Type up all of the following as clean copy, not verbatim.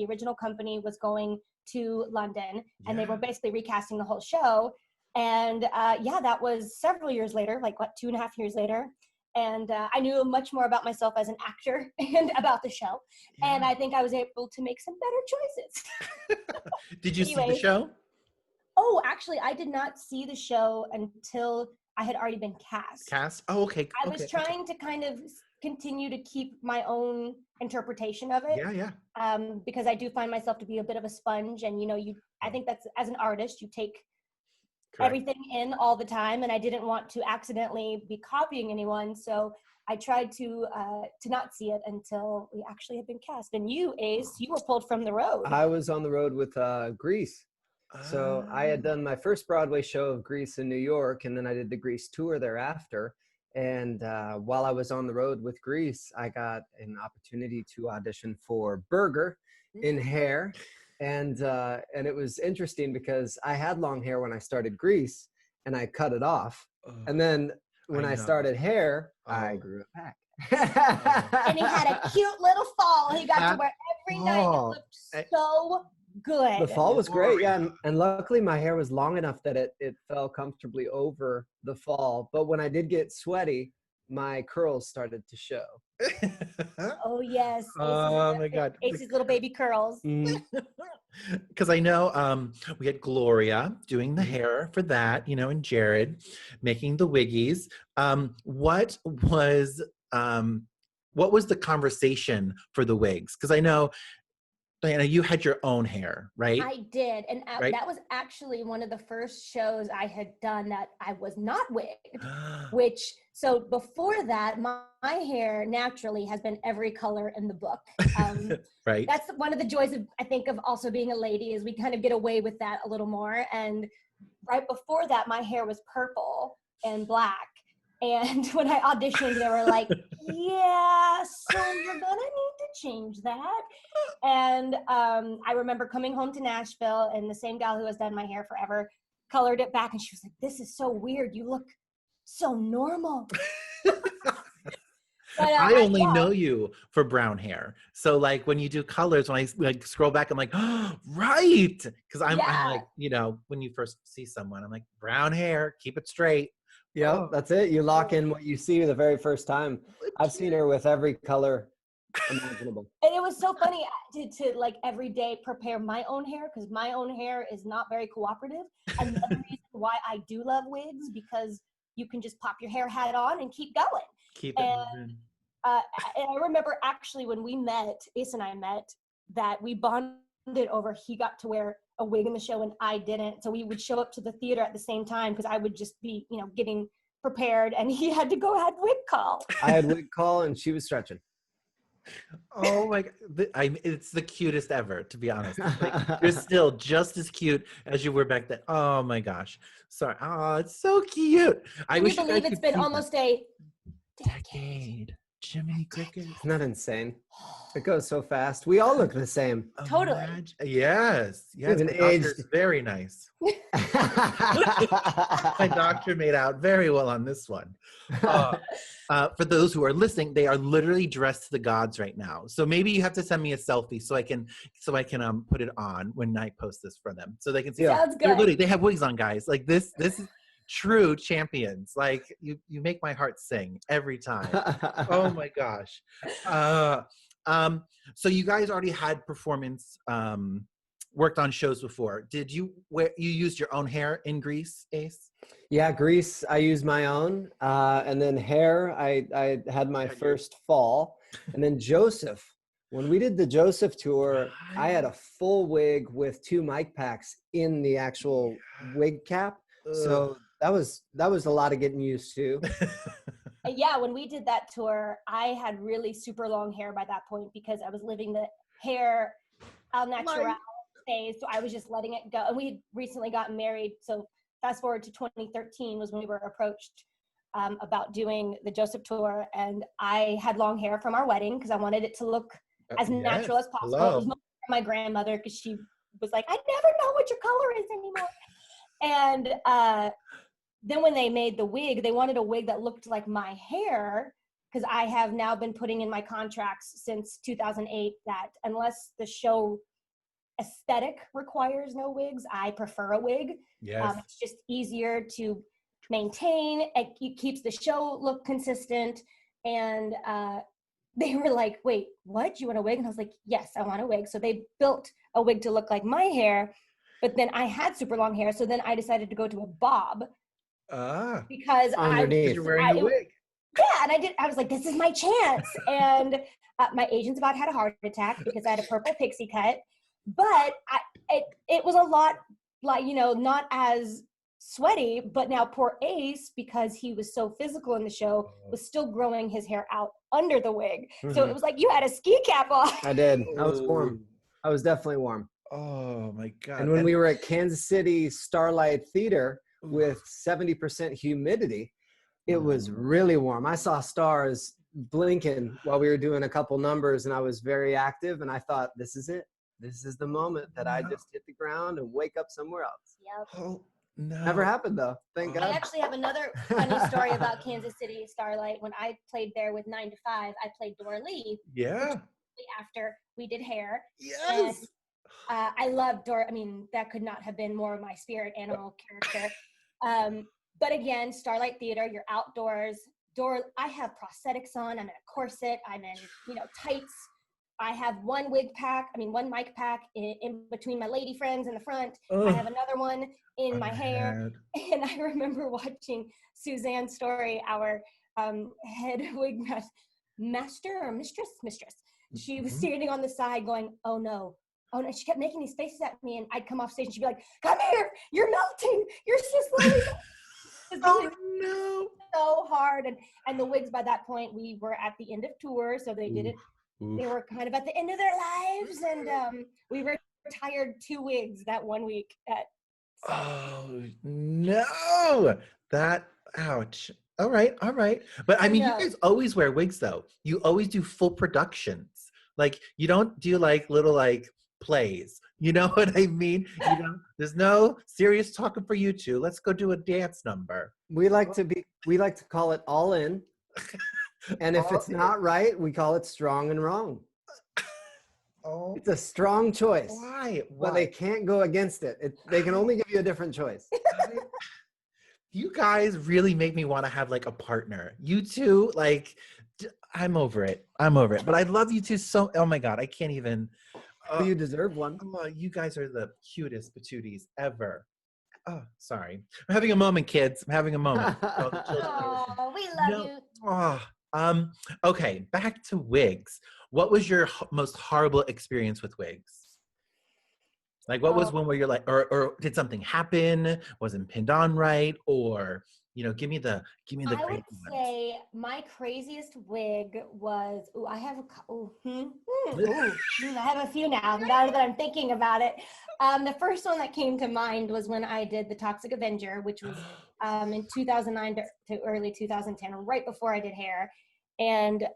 original company was going to London, and they were basically recasting the whole show. And that was several years later, like 2.5 years later. And I knew much more about myself as an actor and about the show. Yeah. And I think I was able to make some better choices. Did you see the show? Oh, actually, I did not see the show until I had already been cast. Oh, okay. I was trying to kind of continue to keep my own interpretation of it. Yeah. Because I do find myself to be a bit of a sponge. And, I think that's, as an artist, you take everything in all the time, and I didn't want to accidentally be copying anyone, so I tried to not see it until we actually had been cast. And you, Ace, you were pulled from the road. I was on the road with Grease. So I had done my first Broadway show of Grease in New York, and then I did the Grease tour thereafter. And while I was on the road with Grease, I got an opportunity to audition for Burger in Hair. And it was interesting because I had long hair when I started Grease, and I cut it off. And then when I started Hair, I grew it back. And he had a cute little fall he got to wear every night. It looked so good. The fall was great, yeah. And luckily my hair was long enough that it fell comfortably over the fall. But when I did get sweaty, my curls started to show. Oh yes. Oh my God. Ace's little baby curls. Because I know we had Gloria doing the hair for that, and Jared making the wiggies. What was the conversation for the wigs? Because I know, Diana, you had your own hair, right? I did. And that was actually one of the first shows I had done that I was not wigged, so before that, my hair naturally has been every color in the book. Right. That's one of the joys of, I think, of also being a lady, is we kind of get away with that a little more. And right before that, my hair was purple and black. And when I auditioned, they were like, yeah, so you're gonna need to change that. And I remember coming home to Nashville, and the same gal who has done my hair forever colored it back, and she was like, this is so weird. You look so normal. But, I only know you for brown hair. So like when you do colors, when I scroll back, I'm like, oh, right. Because I'm like, when you first see someone, I'm like, brown hair, keep it straight. Yeah, that's it. You lock in what you see the very first time. I've seen her with every color imaginable. And it was so funny to like every day prepare my own hair, because my own hair is not very cooperative. And the reason why I do love wigs, because you can just pop your hair hat on and keep going. Keep it moving. And I remember actually when we met, Ace and I met, that we bonded over he got to wear a wig in the show and I didn't. So we would show up to the theater at the same time, because I would just be, getting prepared, and he had to go have wig call. I had wig call and she was stretching. Oh my God. It's the cutest ever, to be honest. Like, you're still just as cute as you were back then. Oh my gosh. Sorry. Oh, it's so cute. Can you believe it's been almost a decade? Jiminy Cricket. Isn't that insane? It goes so fast. We all look the same. Totally. Yes. Yes. My doctor's very nice. My doctor made out very well on this one. For those who are listening, they are literally dressed to the gods right now. So maybe you have to send me a selfie so I can put it on when I post this for them, so they can see. Sounds good. They have wigs on, guys. Like this is true champions. Like you make my heart sing every time. Oh my gosh. So you guys already had performance, worked on shows before. Did you used your own hair in Grease, Ace? Yeah, Grease, I used my own. And then Hair, I had my first fall. And then Joseph, when we did the Joseph tour, I had a full wig with 2 mic packs in the actual wig cap. So that was a lot of getting used to. Yeah, when we did that tour, I had really super long hair by that point, because I was living the hair al natural phase. So I was just letting it go. And we had recently gotten married. So fast forward to 2013 was when we were approached about doing the Joseph tour. And I had long hair from our wedding because I wanted it to look as natural as possible. It was mostly my grandmother, because she was like, I never know what your color is anymore. And then when they made the wig, they wanted a wig that looked like my hair, because I have now been putting in my contracts since 2008 that unless the show aesthetic requires no wigs, I prefer a wig. Yes. It's just easier to maintain. It keeps the show look consistent. And they were like, wait, what? You want a wig? And I was like, yes, I want a wig. So they built a wig to look like my hair, but then I had super long hair. So then I decided to go to a bob because underneath. You're wearing a wig. Yeah, and I was like, this is my chance. And my agent's about had a heart attack because I had a purple pixie cut. But it was a lot like, not as sweaty, but now poor Ace, because he was so physical in the show, was still growing his hair out under the wig. So it was like you had a ski cap on. I did. I was warm. I was definitely warm. Oh my God. And when we were at Kansas City Starlight Theater with 70% humidity, it was really warm. I saw stars blinking while we were doing a couple numbers, and I was very active, and I thought, this is it. This is the moment that I just hit the ground and wake up somewhere else. Yep. Oh, no. Never happened, though. Thank God. I actually have another funny story about Kansas City Starlight. When I played there with 9 to 5, I played Dora Lee. Yeah. After we did hair. Yes. And, I love Dora. I mean, that could not have been more of my spirit animal character. But again, Starlight Theater, you're outdoors. I have prosthetics on. I'm in a corset. I'm in, tights. I have one mic pack in between my lady friends in the front. I have another one in my hair. And I remember watching Suzanne Story, our head wig master or mistress. She was standing on the side going, oh no. She kept making these faces at me, and I'd come off stage and she'd be like, come here, you're melting. You're so slowly. Oh no. So hard. And the wigs, by that point, we were at the end of tour. So they did it. They were kind of at the end of their lives. And we retired 2 wigs that 1 week. Oh no. Ouch. All right. But I mean, you guys always wear wigs though. You always do full productions. Like you don't do like little like plays. You know what I mean? There's no serious talking for you two. Let's go do a dance number. We like to call it all in. And if it's not right, we call it strong and wrong. Oh. It's a strong choice. Why? But they can't go against it. They can only give you a different choice. You guys really make me want to have like a partner. You two, like, I'm over it. But I love you two so. Oh my God, I can't even. You deserve one. You guys are the cutest patooties ever. Oh, sorry. I'm having a moment, kids. I'm having a moment. Oh, we love you. Oh, okay, back to wigs. What was your most horrible experience with wigs? Like, what was one where you're like, or did something happen? Wasn't pinned on right? Or, give me the I would say my craziest wig was, I have a few now that I'm thinking about it. The first one that came to mind was when I did the Toxic Avenger, which was in 2009 to early 2010, right before I did hair. And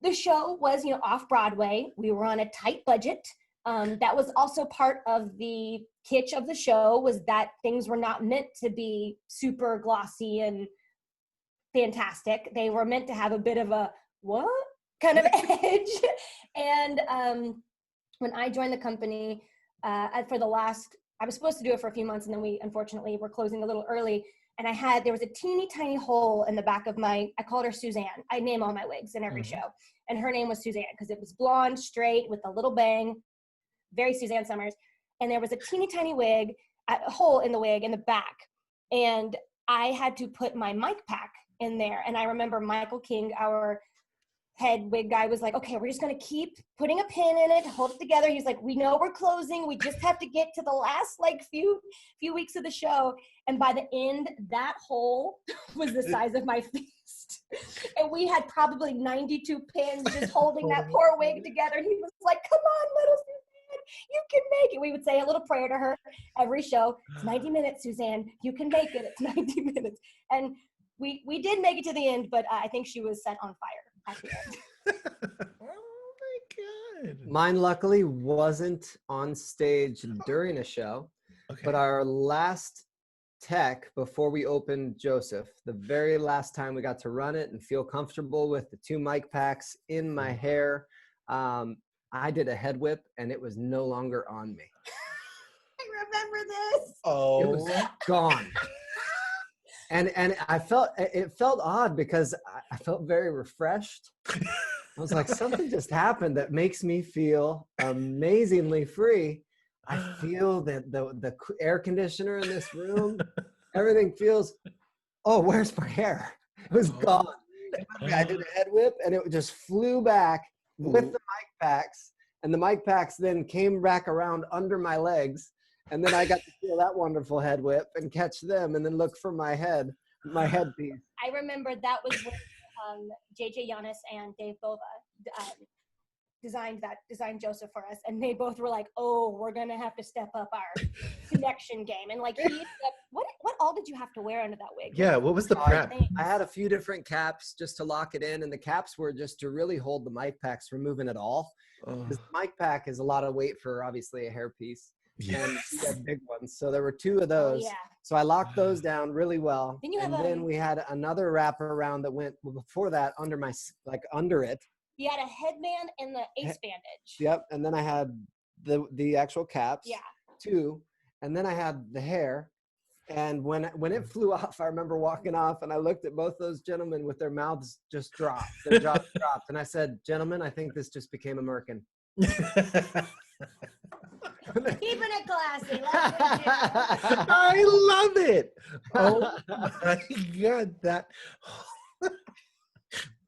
the show was, off Broadway. We were on a tight budget. That was also part of the kitsch of the show, was that things were not meant to be super glossy and fantastic. They were meant to have a bit of a what kind of edge. And when I joined the company I was supposed to do it for a few months, and then we unfortunately were closing a little early. And there was a teeny tiny hole in the back of I called her Suzanne. I name all my wigs in every show. And her name was Suzanne because it was blonde, straight, with a little bang, very Suzanne Summers. And there was a teeny tiny a hole in the wig in the back. And I had to put my mic pack in there. And I remember Michael King, our head wig guy, was like, okay, we're just going to keep putting a pin in it, hold it together. He's like, we know we're closing. We just have to get to the last few weeks of the show. And by the end, that hole was the size of my fist. And we had probably 92 pins just holding that poor wig together. And he was like, come on, little Suzanne, you can make it. We would say a little prayer to her every show. It's 90 minutes, Suzanne. You can make it. It's 90 minutes. And we did make it to the end, but I think she was set on fire at the end. Oh my God. Mine luckily wasn't on stage during a show, but our last tech before we opened Joseph, the very last time we got to run it and feel comfortable with the 2 mic packs in my hair, I did a head whip and it was no longer on me. I remember this. Oh, It was gone. And it felt odd because I felt very refreshed. I was like, something just happened that makes me feel amazingly free. I feel that the air conditioner in this room, everything feels, oh, where's my hair? It was gone. I did a head whip and it just flew back with the mic packs. And the mic packs then came back around under my legs. And then I got to feel that wonderful head whip and catch them and then look for my headpiece. I remember that was when JJ Giannis and Dave Bova designed Joseph for us, and they both were like, "Oh, we're gonna have to step up our connection game." And like, what all did you have to wear under that wig? yeah. What was the prep? I had a few different caps just to lock it in, and the caps were just to really hold the mic packs from moving at all. Because the mic pack is a lot of weight for obviously a hairpiece. And we had big ones. So there were 2 of those. Yeah. So I locked those down really well. Then we had another wrapper around that went before that under it. You had a headband and the ace bandage. Yep. And then I had the actual caps. Yeah. 2. And then I had the hair. And when it flew off, I remember walking off and I looked at both those gentlemen with their mouths just dropped. Their jaws dropped. And I said, "Gentlemen, I think this just became American." Keeping it classy. I love it. Oh my God, that.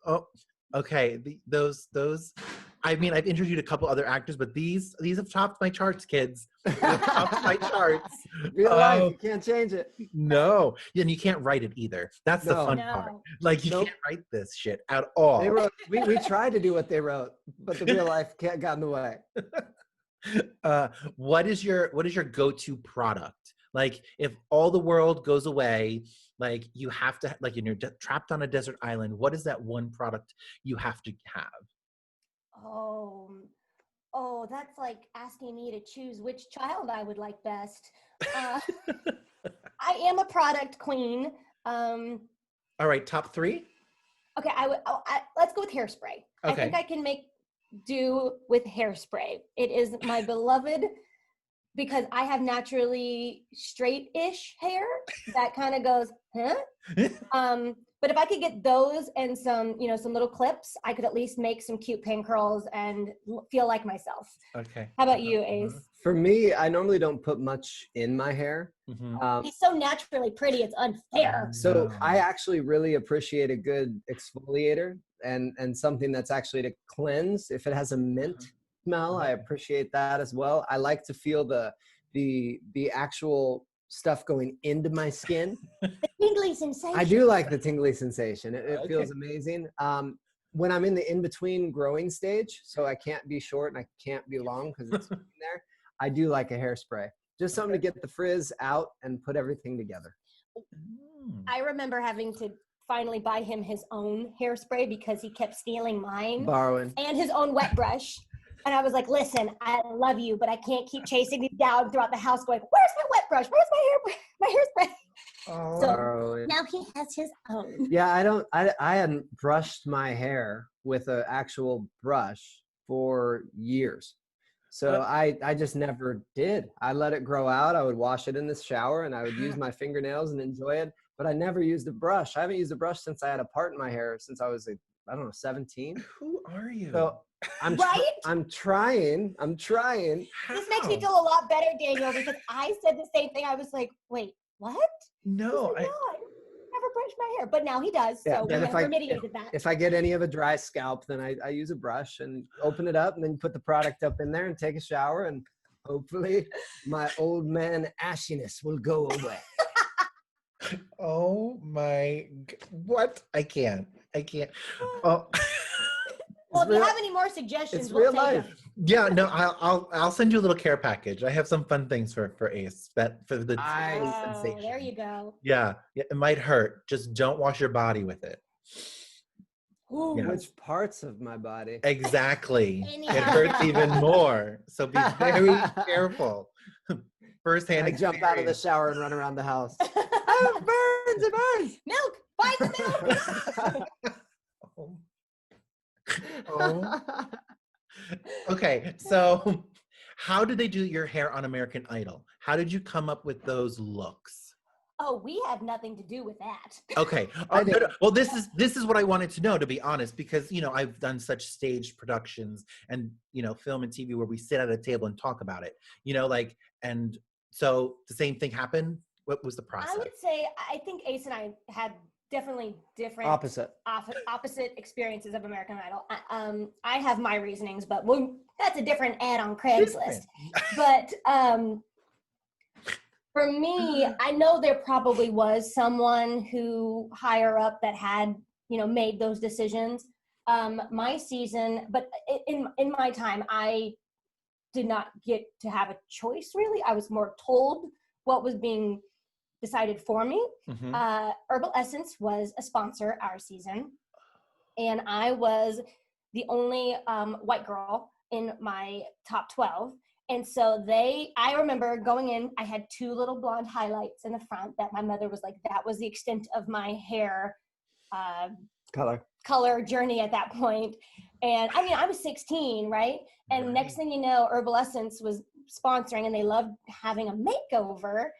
Oh, okay. Those. I mean, I've interviewed a couple other actors, but these have topped my charts, kids. They've topped my charts. Real life, you can't change it. No, and you can't write it either. That's the fun part. Like, you can't write this shit at all. They wrote. We tried to do what they wrote, but the real life got in the way. What is your go-to product? Like, if all the world goes away, like you have to, like, you're trapped on a desert island, what is that one product you have to have? Oh, that's like asking me to choose which child I would like best. I am a product queen. All right, top 3. Okay, let's go with hairspray. Okay. I think I can make do with hairspray. It is my beloved because I have naturally straight-ish hair that kind of goes, huh? But if I could get those and some little clips, I could at least make some cute pin curls and feel like myself. Okay. How about you, Ace? For me, I normally don't put much in my hair. He's so naturally pretty, it's unfair. So I actually really appreciate a good exfoliator and something that's actually to cleanse. If it has a mint smell, I appreciate that as well. I like to feel the actual stuff going into my skin. The tingly sensation. I do like the tingly sensation. It feels amazing. When I'm in the in-between growing stage, so I can't be short and I can't be long because it's there, I do like a hairspray. Just something to get the frizz out and put everything together. I remember having to finally buy him his own hairspray because he kept stealing mine. Borrowing. And his own wet brush. And I was like, "Listen, I love you, but I can't keep chasing you down throughout the house going, where's my wet brush? Where's my hairspray? Oh. So now he has his own." Yeah, I hadn't brushed my hair with an actual brush for years. So I just never did. I let it grow out. I would wash it in the shower and I would use my fingernails and enjoy it. But I never used a brush. I haven't used a brush since I had a part in my hair since I was, 17. Who are you? So I'm trying. This makes me feel a lot better, Daniel, because I said the same thing. I was like, "Wait, what?" No, I never brushed my hair, but now he does. So we remediated that. If I get any of a dry scalp, then I use a brush and open it up and then put the product up in there and take a shower and hopefully my old man ashiness will go away. Oh my! What? I can't. Oh. Well, if you have any more suggestions, It's we'll real take life. them. Yeah, no, I'll send you a little care package. I have some fun things for Ace for the sensation. There you go. Yeah, it might hurt. Just don't wash your body with it. Ooh. Yeah. Which parts of my body? Exactly. Anyhow. It hurts even more. So be very careful. First-hand I jump out of the experience. shower and run around the house. It burns. Milk! Buy the milk! Oh. Okay, so how did they do your hair on American Idol? How did you come up with those looks? Oh, we had nothing to do with that. Okay. I No, did. no. Well, this is what I wanted to know, to be honest, because I've done such staged productions and film and TV where we sit at a table and talk about it. Like, and so the same thing happened. What was the I process? would say I think Ace and I had definitely different opposite experiences of American Idol. I have my reasonings, but that's a different ad on Craigslist. But for me, I know there probably was someone who higher up that had made those decisions. My season, but in my time, I did not get to have a choice really. I was more told what was being decided for me. Herbal Essence was a sponsor our season, and I was the only white girl in my top 12. And so I remember going in, I had 2 little blonde highlights in the front that my mother was like, that was the extent of my hair color journey at that point. And I mean, I was 16, right? And next thing you know, Herbal Essence was sponsoring and they loved having a makeover.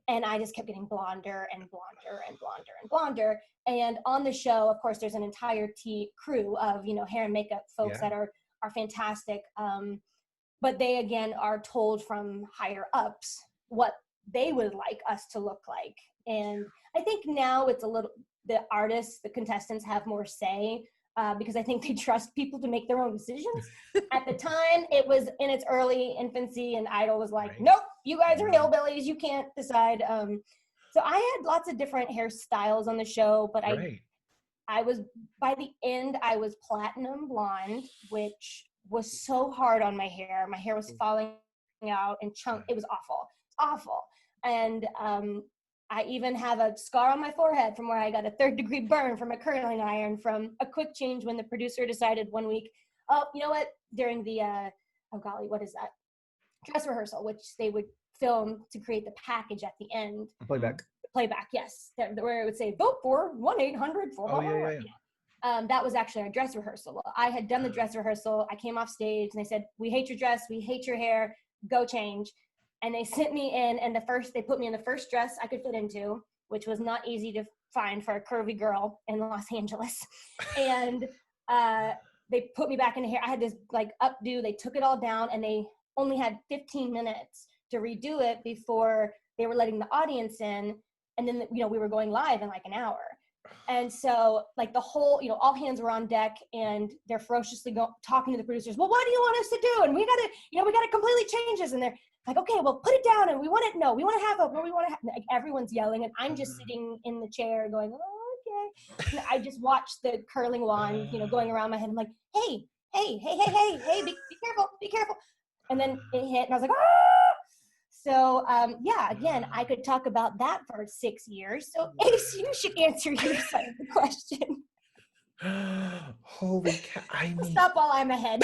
And I just kept getting blonder and blonder and blonder and blonder. And on the show, of course, there's an entire crew of, hair and makeup folks that are fantastic. But they, again, are told from higher ups what they would like us to look like. And I think now it's the artists, the contestants have more say because I think they trust people to make their own decisions. At the time, it was in its early infancy and Idol was like, nope, you guys are hillbillies, you can't decide. So I had lots of different hairstyles on the show, but I was, by the end, I was platinum blonde, which was so hard on my hair. My hair was falling out and chunk. It was awful. It's awful. And I even have a scar on my forehead from where I got a 3rd-degree burn from a curling iron from a quick change when the producer decided one week, oh, you know what? During the, what is that? Dress rehearsal, which they would film to create the package at the end. Playback, yes. Where it would say, vote for 1-800-4. That was actually our dress rehearsal. I had done the dress rehearsal. I came off stage and they said, we hate your dress. We hate your hair. Go change. And they sent me in and they put me in the first dress I could fit into, which was not easy to find for a curvy girl in Los Angeles. And they put me back in the hair. I had this updo. They took it all down and they only had 15 minutes to redo it before they were letting the audience in. And then, we were going live in an hour. And so the whole, all hands were on deck and they're ferociously talking to the producers. Well, what do you want us to do? And we got to completely change this. And they're like, okay, well, put it down. And we want to have everyone's yelling. And I'm just sitting in the chair going, oh, okay. And I just watched the curling wand, going around my head. I'm like, hey, be careful. And then it hit and I was like, ah! So, again, I could talk about that for 6 years. So, Ace, you should answer your side of the question. Holy cow. Stop while I'm ahead.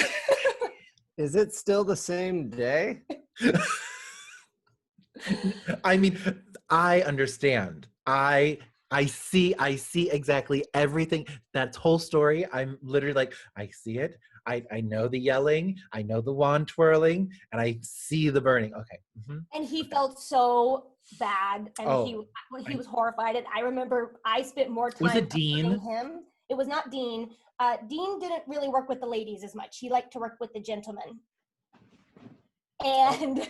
Is it still the same day? I mean, I understand. I see exactly everything. That whole story, I'm literally I see it. I know the yelling, I know the wand twirling, and I see the burning. Okay. And he felt so bad, and he was horrified. And I remember I spent more time. Was it Dean? Him. It was not Dean. Dean didn't really work with the ladies as much. He liked to work with the gentlemen. And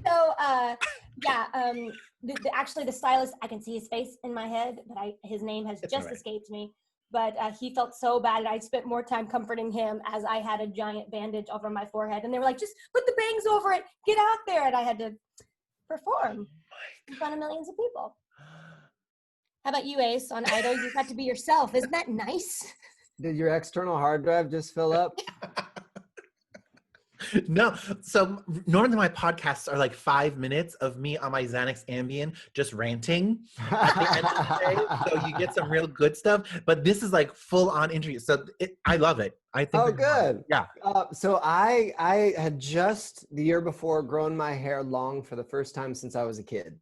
So actually the stylist, I can see his face in my head, but his name has escaped me. But he felt so bad, and I spent more time comforting him as I had a giant bandage over my forehead. And they were like, just put the bangs over it, get out there. And I had to perform in front of millions of people. How about you, Ace, on Idol? You got to be yourself. Isn't that nice? Did your external hard drive just fill up? No. So normally my podcasts are 5 minutes of me on my Xanax Ambien just ranting at the end of the day. So you get some real good stuff. But this is full on interview. So I love it. I think. Oh, good. Yeah. So I had just the year before grown my hair long for the first time since I was a kid.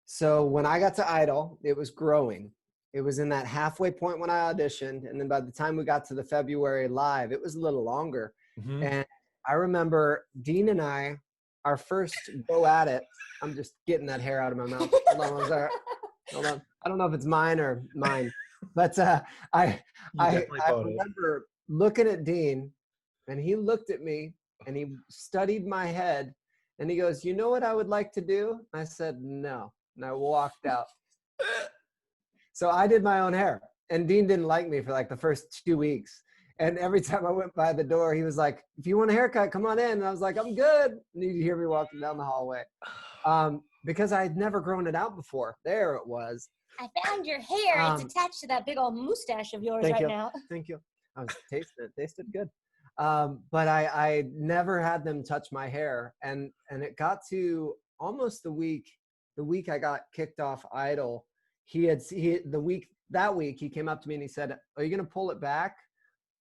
So when I got to Idol, it was growing. it was in that halfway point when I auditioned. And then by the time we got to the February live, it was a little longer. Mhm. And I remember Dean and I, our first go at it. I'm just getting that hair out of my mouth. Hold on, hold on. I don't know if it's mine or mine, but I remember looking at Dean, and he looked at me and he studied my head, and he goes, "You know what I would like to do?" I said, "No," and I walked out. So I did my own hair, and Dean didn't like me for like the first 2 weeks. And every time I went by the door, he was like, "If you want a haircut, come on in." And I was like, "I'm good." And you'd hear me walking down the hallway. Because I had never grown it out before. There it was. I found your hair. It's attached to that big old mustache of yours now. Thank you. I was tasting it. Tasted good. But I never had them touch my hair. And it got to almost the week I got kicked off Idol. That week he came up to me and he said, "Are you going to pull it back,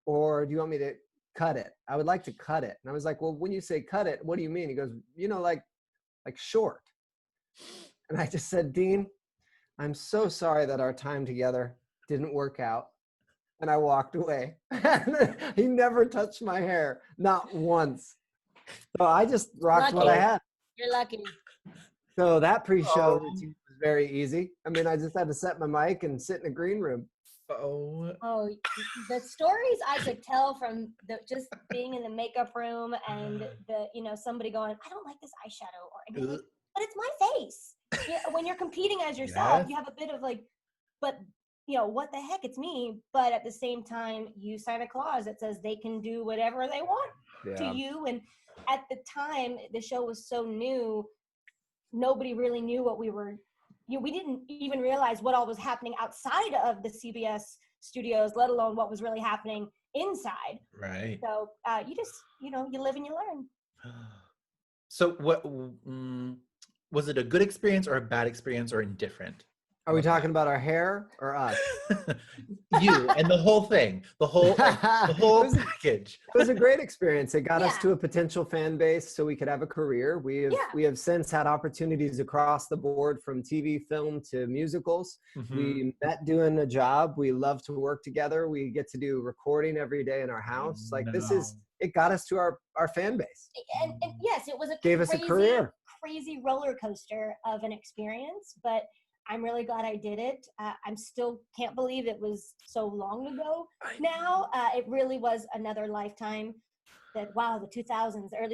or do you want me to cut it? I would like to cut it." And I was like, "Well, when you say cut it, what do you mean?" He goes, like short. And I just said, "Dean, I'm so sorry that our time together didn't work out." And I walked away. He never touched my hair, not once. So I just rocked what I had. You're lucky. So that pre-show routine was very easy. I mean, I just had to set my mic and sit in a green room. Oh, the stories I could tell from just being in the makeup room and somebody going, "I don't like this eyeshadow," or "But it's my face." When you're competing as yourself, you have a bit of like, but what the heck, it's me. But at the same time, you sign a clause that says they can do whatever they want to you. And at the time, the show was so new, nobody really knew what we were. We didn't even realize what all was happening outside of the CBS studios, let alone what was really happening inside. Right. So you just, you live and you learn. So what was it, a good experience or a bad experience or indifferent? Are we talking about our hair or us? You and the whole thing, the whole package. It was a great experience. It got us to a potential fan base so we could have a career. We have since had opportunities across the board, from TV, film to musicals. Mm-hmm. We met doing a job. We love to work together. We get to do recording every day in our house. It got us to our fan base. And yes, it was gave us a career. Crazy roller coaster of an experience, but I'm really glad I did it. I'm still can't believe it was so long ago now. It really was another lifetime. The early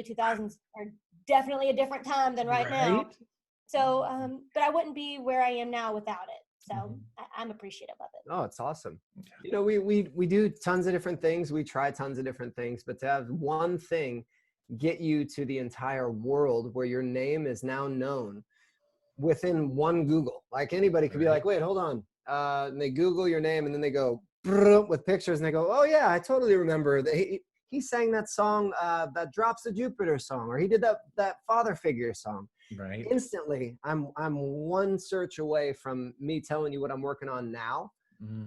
2000s are definitely a different time than right now. So, but I wouldn't be where I am now without it. So I'm appreciative of it. Oh, it's awesome. We do tons of different things. We try tons of different things, but to have one thing get you to the entire world where your name is now known within one Google. Like anybody could be like, "Wait, hold on." And they Google your name and then they go with pictures and they go, "Oh yeah, I totally remember that he sang that song, that Drops of Jupiter song, or he did that Father Figure song." Right. Instantly, I'm one search away from me telling you what I'm working on now.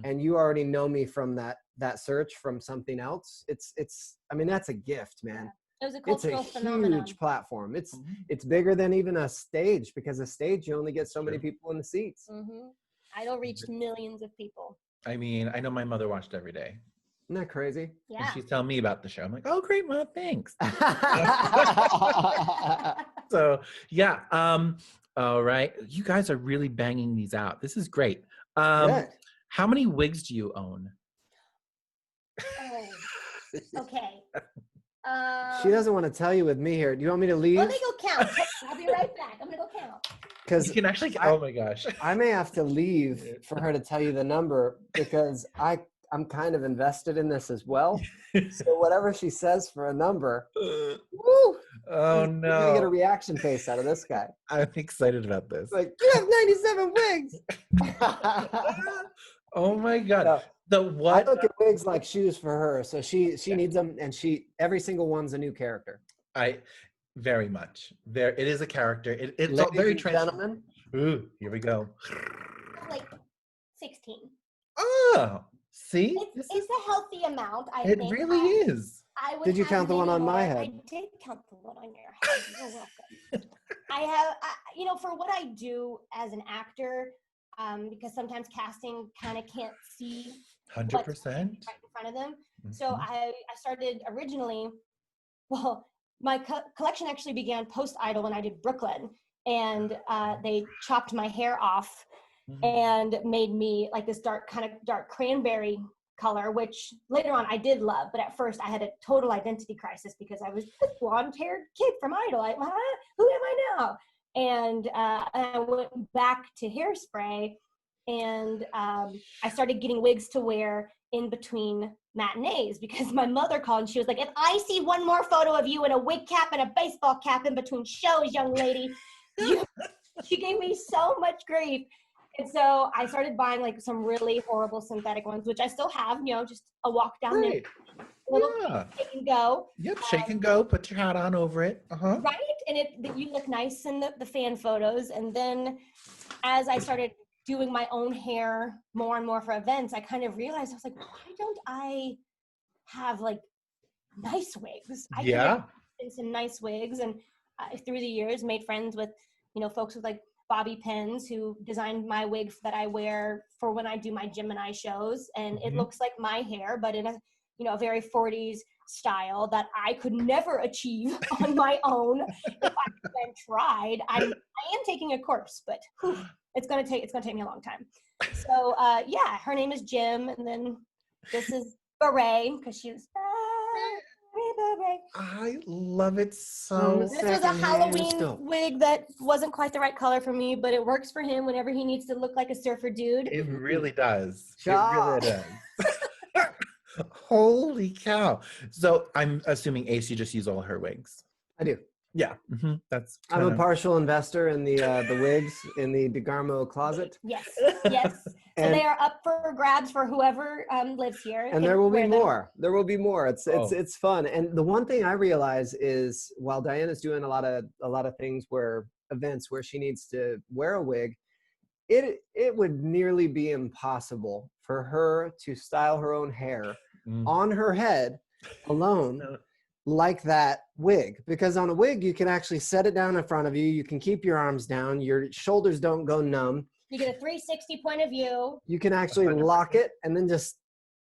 And you already know me from that search from something else. I mean, that's a gift, man. It was a cultural phenomenon. Huge platform. It's bigger than even a stage, because a stage you only get so many people in the seats. Idol reached millions of people. I mean, I know my mother watched every day. Isn't that crazy? Yeah. And she's telling me about the show. I'm like, "Oh, great, Mom, thanks." So yeah. All right. You guys are really banging these out. This is great. How many wigs do you own? Oh, okay. She doesn't want to tell you with me here. Do you want me to leave? Let me go count. I'll be right back. I'm gonna go count. Because you can actually. Oh my gosh. I may have to leave for her to tell you the number, because I'm kind of invested in this as well. So whatever she says for a number, woo! Oh no! You're gonna get a reaction face out of this guy. I'm excited about this. Like, you have 97 wigs. Oh my god! No. I look at wigs like shoes for her. So she needs them, and every single one's a new character. Very much. It is a character. It's Ladies very and gentlemen. Ooh, here we go. Like 16. Oh, see? It's a healthy amount, I think. It really is. Did you count the one on my head? I did count the one on your head. You're welcome. I have, for what I do as an actor, because sometimes casting kind of can't see 100%. what's right in front of them. So I started originally, well, my collection actually began post-Idol when I did Brooklyn, and they chopped my hair off and made me like this dark cranberry color, which later on I did love, but at first I had a total identity crisis because I was this blonde-haired kid from Idol. Like, who am I now? And I went back to Hairspray, and I started getting wigs to wear in between matinees because my mother called and she was like, if I see one more photo of you in a wig cap and a baseball cap in between shows, young lady, she gave me so much grief. And so I started buying like some really horrible synthetic ones, which I still have, just a walk down there. Little shake and go. Yep, shake and go. Put your hat on over it. Right, and you look nice in the fan photos. And then as I started doing my own hair more and more for events, I kind of realized, I was like, why don't I have like nice wigs? I could make some nice wigs. And through the years made friends with, folks with like Bobby Pins, who designed my wig that I wear for when I do my Gemini shows. And it looks like my hair, but in a very 40s style that I could never achieve on my own if I even tried. I am taking a course, but it's gonna take me a long time. So her name is Jim, and then this is Beret because she was Beret. I love it so. This was a Halloween wig that wasn't quite the right color for me, but it works for him whenever he needs to look like a surfer dude. It really does. It really does. Holy cow. So I'm assuming Ace, you just use all her wigs. I do. Yeah. I'm a partial investor in the wigs in the DeGarmo closet. Yes. So they are up for grabs for whoever lives here. And there will be more. There will be more. It's fun. And the one thing I realize is while Diana's doing a lot of things events where she needs to wear a wig, it would nearly be impossible for her to style her own hair on her head alone like that wig, because on a wig you can actually set it down in front of you, you can keep your arms down, your shoulders don't go numb, you get a 360 point of view, you can actually 100%. Lock it and then just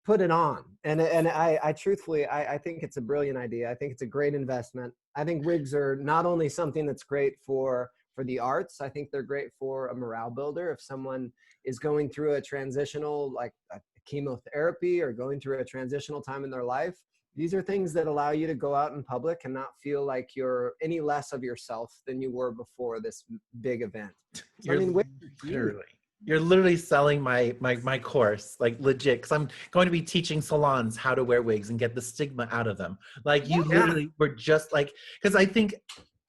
put it on. And I truthfully I think it's a brilliant idea. I think it's a great investment. I think wigs are not only something that's great for the arts, I think they're great for a morale builder. If someone is going through a transitional, like a chemotherapy, or going through a transitional time in their life, these are things that allow you to go out in public and not feel like you're any less of yourself than you were before this big event. You're literally selling my course, like legit, because I'm going to be teaching salons how to wear wigs and get the stigma out of them. Like you literally were just like, because I think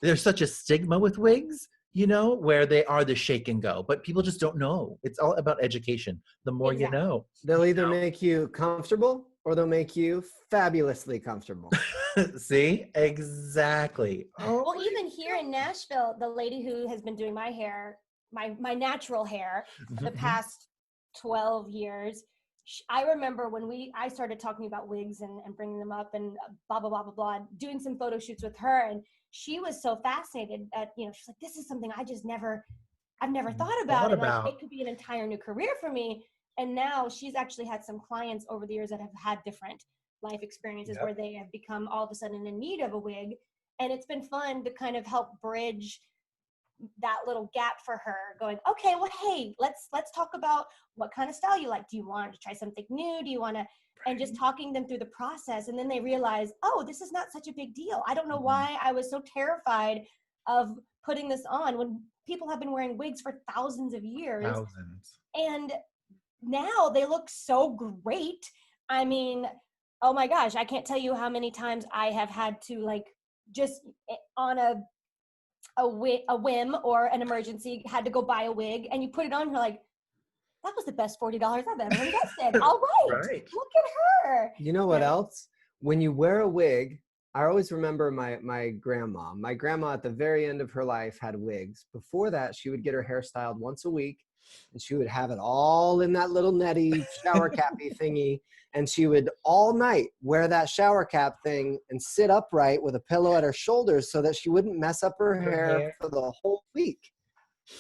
there's such a stigma with wigs, where they are the shake and go, but people just don't know. It's all about education. The more you know. They'll either make you comfortable or they'll make you fabulously comfortable. See? Exactly. Well, even here in Nashville, the lady who has been doing my hair, my natural hair for the past 12 years, I remember when I started talking about wigs and bringing them up and blah, blah, blah, blah, blah, doing some photo shoots with her. And she was so fascinated that, she's like, this is something I've never thought about. And like, it could be an entire new career for me. And now she's actually had some clients over the years that have had different life experiences where they have become all of a sudden in need of a wig. And it's been fun to kind of help bridge that little gap for her, going, okay, well, hey, let's talk about what kind of style you like. Do you want to try something new? Do you want to, and just talking them through the process. And then they realize, oh, this is not such a big deal. I don't know why I was so terrified of putting this on when people have been wearing wigs for thousands of years. And now they look so great. I mean, oh my gosh, I can't tell you how many times I have had to like just on a whim or an emergency had to go buy a wig, and you put it on, you're like, that was the best $40 I've ever invested. All right. Look at her. You know what else? When you wear a wig, I always remember my grandma. My grandma at the very end of her life had wigs. Before that, she would get her hair styled once a week, and she would have it all in that little netty shower cappy thingy. And she would all night wear that shower cap thing and sit upright with a pillow at her shoulders so that she wouldn't mess up her hair for the whole week.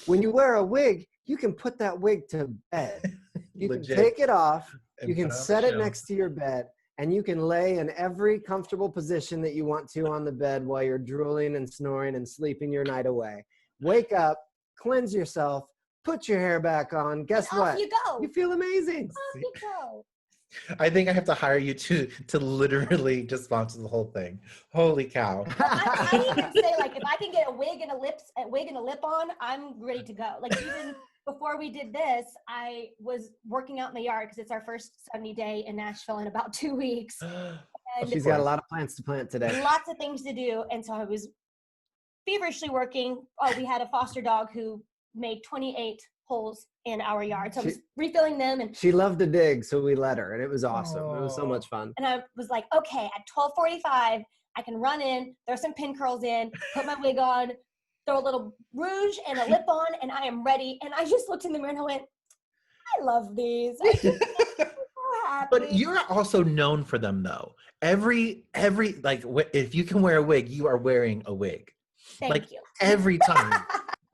When you wear a wig, you can put that wig to bed. You can Legit. take it off. And You can put on the set it show. next to your bed, and you can lay in every comfortable position that you want to on the bed while you're drooling and snoring and sleeping your night away. Wake up, cleanse yourself, put your hair back on. Guess And what? off you go. You feel amazing. Off you go. I think I have to hire you to literally just sponsor the whole thing. Holy cow. I even say, like, if I can get a wig and a lip on, I'm ready to go. Like, even before we did this, I was working out in the yard because it's our first sunny day in Nashville in about 2 weeks. And She's got a lot of plants to plant today. lots of things to do. And so I was feverishly working. Oh, we had a foster dog who made 28 holes in our yard. So I was refilling them. And She loved to dig, so we let her, and it was awesome. It was so much fun. And I was like, okay, at 12:45, I can run in, throw some pin curls in, put my wig on, throw a little rouge and a lip on, and I am ready. And I just looked in the mirror and I went, I love these. I'm so happy. But you're also known for them, though. Every like, if you can wear a wig, you are wearing a wig. Thank you. Every time.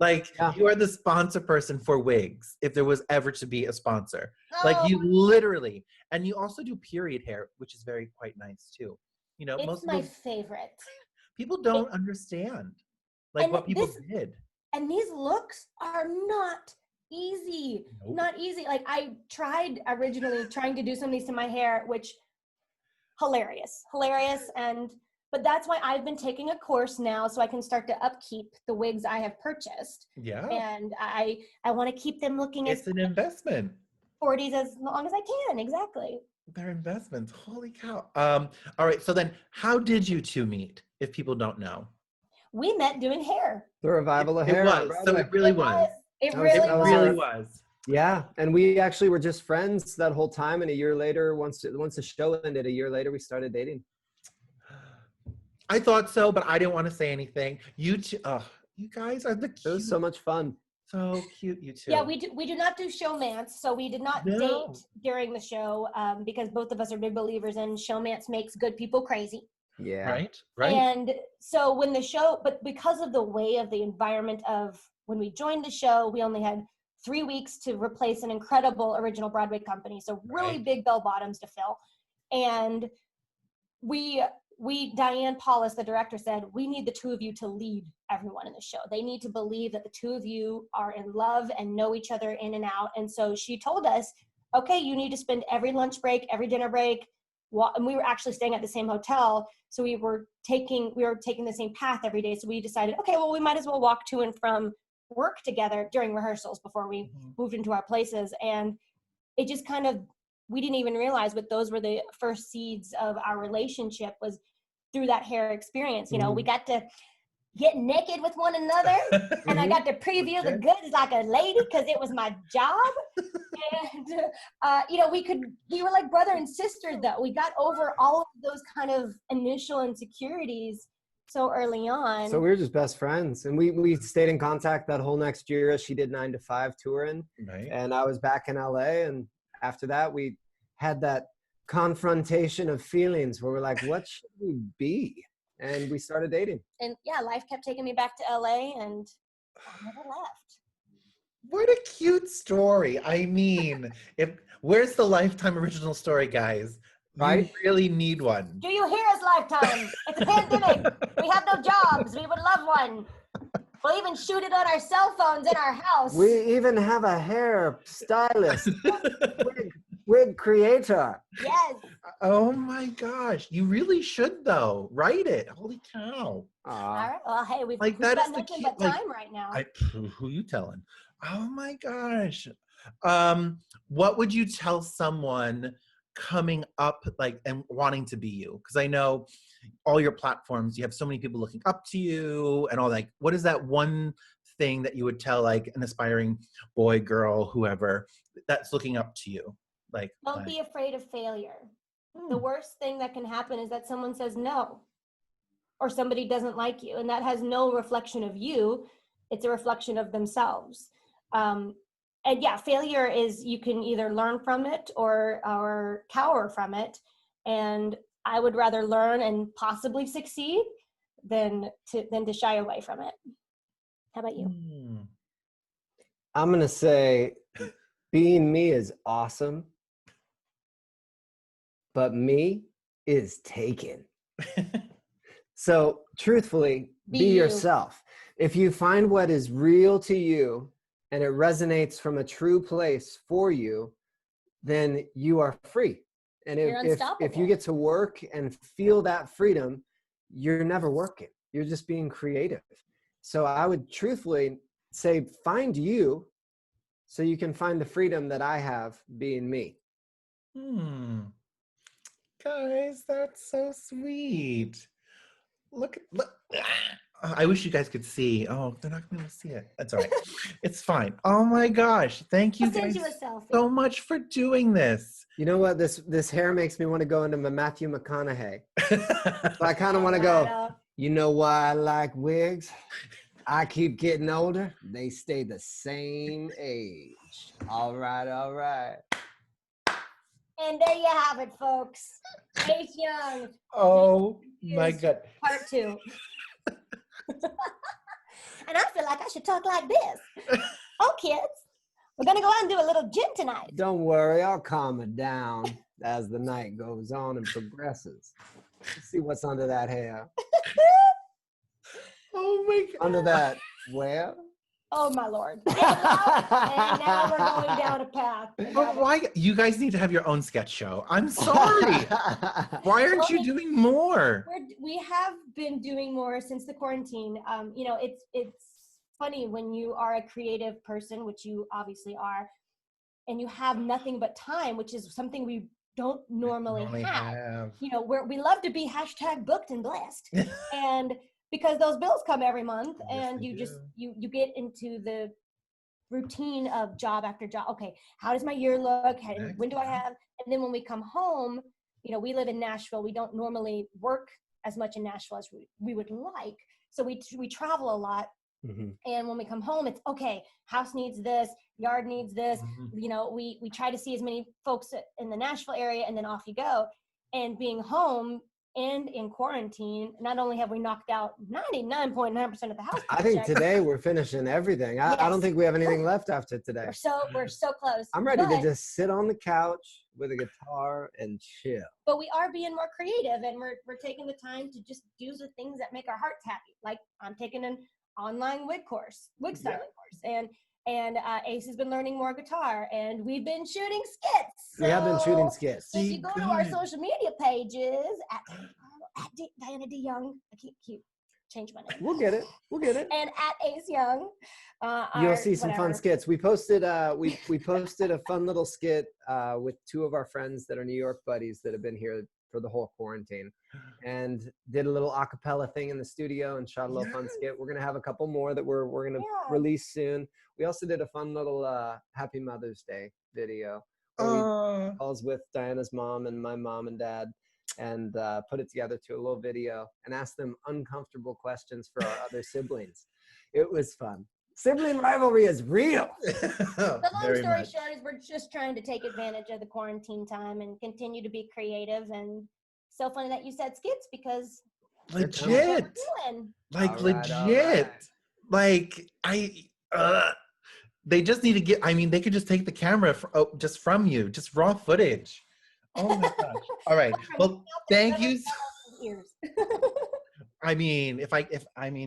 Like, Yeah. you are the sponsor person for wigs, if there was ever to be a sponsor. Like, Oh, you literally, and you also do period hair, which is quite nice, too. You know, it's most my people, favorite. people don't understand, like, And what people this- did. And these looks are not easy. Nope. Not easy. Like, I tried originally trying to do some of these to my hair, which hilarious. But that's why I've been taking a course now so I can start to upkeep the wigs I have purchased. Yeah. And I want to keep them looking It's as an investment. 40s as long as I can. Exactly. They're investments. Holy cow. All right. So then how did you two meet, if people don't know? We met doing hair. The revival of It hair. on was. So Broadway. it really was. It That was- really that was. was Really our- was. Yeah, and we actually were just friends that whole time, and a year later, once the show ended, a year later, we started dating. I thought so, but I didn't want to say anything. You two, you guys are the It was cute. so much fun. So cute, you two. Yeah, we do not do showmance, so we did not No. date during the show because both of us are big believers in showmance makes good people crazy. Yeah. Right. And so when the show, but because of the way of the environment of when we joined the show, we only had 3 weeks to replace an incredible original Broadway company. So really Right. big bell bottoms to fill. And Diane Paulus, the director, said, we need the two of you to lead everyone in the show. They need to believe that the two of you are in love and know each other in and out. And so she told us, okay, you need to spend every lunch break, every dinner break. And we were actually staying at the same hotel. So we were taking the same path every day. So we decided, okay, well, we might as well walk to and from work together during rehearsals before we moved into our places. And it just kind of, we didn't even realize, but those were the first seeds of our relationship, was through that hair experience. You know, we got to get naked with one another, and I got to preview the goods like a lady because it was my job. And you know, we were like brother and sister, though. We got over all of those kind of initial insecurities so early on. So we were just best friends, and we stayed in contact that whole next year as she did 9 to 5 touring, Right. and I was back in LA. And after that, we had that confrontation of feelings where we're like, what should we be? And we started dating. And yeah, life kept taking me back to LA, and I never left. What a cute story. I mean, where's the Lifetime original story, guys? Right? You really need one. Do you hear us, Lifetime? It's a pandemic. We have no jobs. We would love one. We'll even shoot it on our cell phones in our house. We even have a hair stylist, wig creator. Yes. Oh my gosh. You really should, though. Write it. Holy cow. All right. Well, hey, we've Like, got that is the nothing key- but like, time right now. Who you telling? Oh my gosh. What would you tell someone coming up, like, and wanting to be you? Because I know all your platforms, you have so many people looking up to you and all. Like, what is that one thing that you would tell, like, an aspiring boy, girl, whoever that's looking up to you? Like, Don't be afraid of failure. The worst thing that can happen is that someone says no, or somebody doesn't like you, and that has no reflection of you. It's a reflection of themselves. And yeah, failure is, you can either learn from it or cower from it. And I would rather learn and possibly succeed than to shy away from it. How about you? I'm going to say being me is awesome, but me is taken. So truthfully, be you. yourself. If you find what is real to you and it resonates from a true place for you, then you are free. And You're if you unstoppable. get to work and feel that freedom, you're never working. You're just being creative. So I would truthfully say, find you so you can find the freedom that I have being me. Guys, that's so sweet. Look. I wish you guys could see. Oh, they're not going to see it. That's all right. It's fine. Oh my gosh. Thank you I'll send guys you a selfie. so much for doing this. You know what? This hair makes me want to go into my Matthew McConaughey. So I kind of want to go, you know why I like wigs? I keep getting older. They stay the same age. All right, all right. And there you have it, folks. Ace Young. Oh my God. Part 2. And I feel like I should talk like this. Oh, kids, we're going to go out and do a little gym tonight. Don't worry, I'll calm it down as the night goes on and progresses. Let's see what's under that hair. Oh my God. Under that, where? Oh, my Lord. And now we're going down a path. But why? You guys need to have your own sketch show. I'm sorry. Why aren't you doing more? We have been doing more since the quarantine. You know, it's funny when you are a creative person, which you obviously are, and you have nothing but time, which is something we don't normally have. You know, we love to be #booked and blessed. And because those bills come every month, and you just you get into the routine of job after job. Okay, how does my year look? When do I have? And then when we come home, you know, we live in Nashville. We don't normally work as much in Nashville as we would like. So we travel a lot. Mm-hmm. And when we come home, it's okay, house needs this, yard needs this. Mm-hmm. You know, we try to see as many folks in the Nashville area, and then off you go. And being home and in quarantine, not only have we knocked out 99.9% of the house. I think today we're finishing everything. I don't think we have anything left after today. We're so close. I'm ready to just sit on the couch with a guitar and chill. But we are being more creative, and we're taking the time to just do the things that make our hearts happy. Like I'm taking an online wig styling course, and Ace has been learning more guitar, and we've been shooting skits. We have been shooting skits. If you go to our social media pages at Diana D. Young, I keep change my name. We'll get it. And at Ace Young, you'll see some fun skits. We posted we posted a fun little skit with 2 of our friends that are New York buddies that have been here for the whole quarantine, and did a little acapella thing in the studio and shot a little fun skit. We're gonna have a couple more that we're gonna release soon. We also did a fun little Happy Mother's Day video. I was with Diana's mom and my mom and dad, and put it together to a little video and asked them uncomfortable questions for our other siblings. It was fun. Sibling rivalry is real. The long story short is we're just trying to take advantage of the quarantine time and continue to be creative. And so funny that you said skits, because legit, like they just need to get, I mean, they could just take the camera just from you, just raw footage. Oh my gosh. All right. Well, thank you. I mean,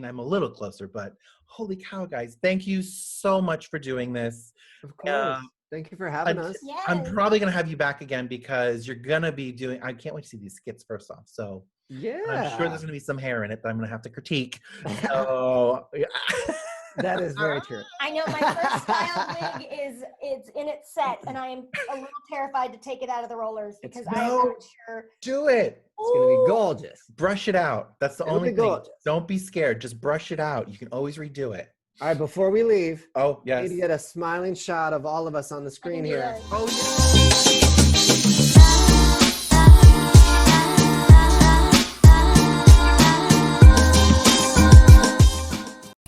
I'm a little closer, but holy cow, guys, thank you so much for doing this. Of course. Thank you for having us. Yes. I'm probably going to have you back again, because you're going to be doing, I can't wait to see these skits first off. So yeah, I'm sure there's going to be some hair in it that I'm going to have to critique. So yeah. That is very true. I know my first style wig it's in its set, and I am a little terrified to take it out of the rollers because I'm not sure. Do it. It's going to be gorgeous. Brush it out. That's the only thing. Gorgeous. Don't be scared. Just brush it out. You can always redo it. All right, before we leave, yes, we need to get a smiling shot of all of us on the screen here. Oh, yeah.